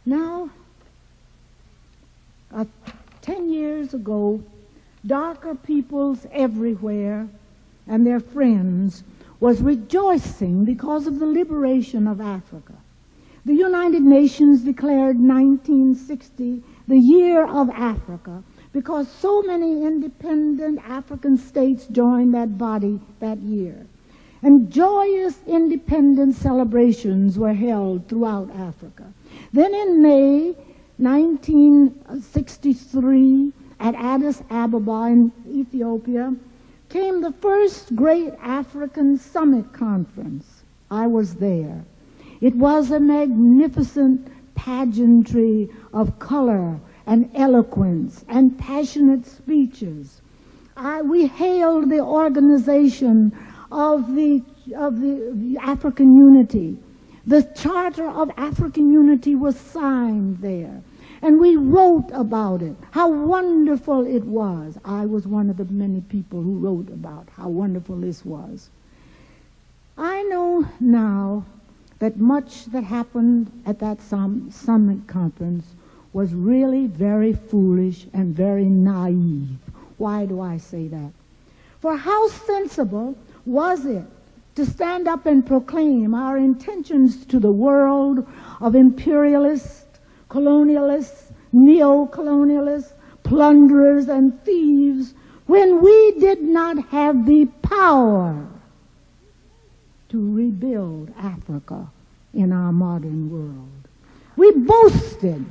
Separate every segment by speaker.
Speaker 1: Now, 10 years ago, darker peoples everywhere and their friends was rejoicing because of the liberation of Africa. The United Nations declared 1960 the year of Africa because so many independent African states joined that body that year. And joyous independence celebrations were held throughout Africa. Then in May 1963, at Addis Ababa in Ethiopia, came the first great African Summit Conference. I was there. It was a magnificent pageantry of color and eloquence and passionate speeches. We hailed the organization of the African Unity. The Charter of African Unity was signed there. And we wrote about it, how wonderful it was. I was one of the many people who wrote about how wonderful this was. I know now that much that happened at that summit conference was really very foolish and very naive. Why do I say that? For how sensible was it to stand up and proclaim our intentions to the world of imperialists, colonialists, neocolonialists, plunderers, and thieves when we did not have the power to rebuild Africa in our modern world? We boasted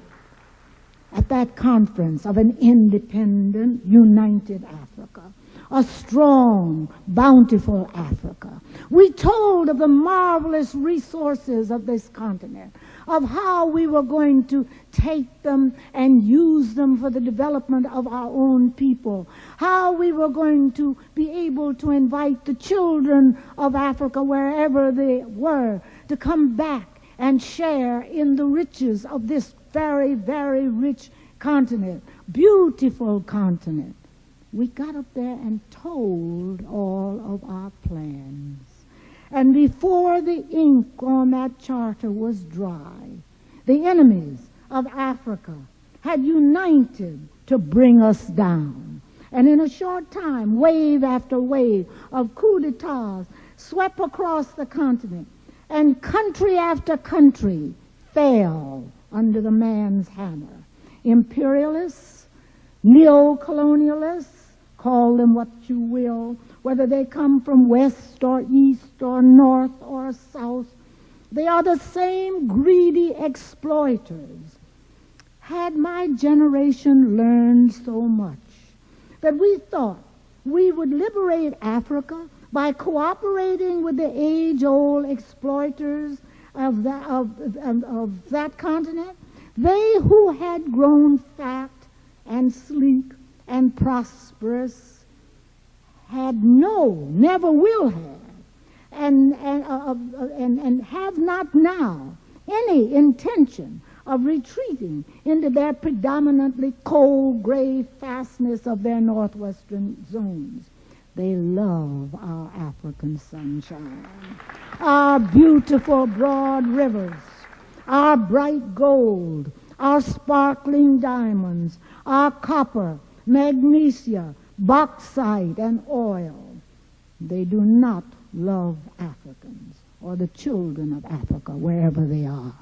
Speaker 1: at that conference of an independent, united Africa, a strong, bountiful Africa. We told of the marvelous resources of this continent, of how we were going to take them and use them for the development of our own people, how we were going to be able to invite the children of Africa, wherever they were, to come back and share in the riches of this very, very rich continent, beautiful continent. We got up there and told all of our plans. And before the ink on that charter was dry, the enemies of Africa had united to bring us down. And in a short time, wave after wave of coups d'etats swept across the continent, and country after country fell under the man's hammer. Imperialists, neocolonialists, call them what you will, whether they come from west or east or north or south, they are the same greedy exploiters. Had my generation learned so much that we thought we would liberate Africa by cooperating with the age-old exploiters of that continent, they who had grown fat and sleek and prosperous had never will have, and have not now any intention of retreating into their predominantly cold gray fastness of their northwestern zones. They love our African sunshine, our beautiful broad rivers, our bright gold, our sparkling diamonds, our copper, magnesia, bauxite, and oil. They do not love Africans or the children of Africa, wherever they are.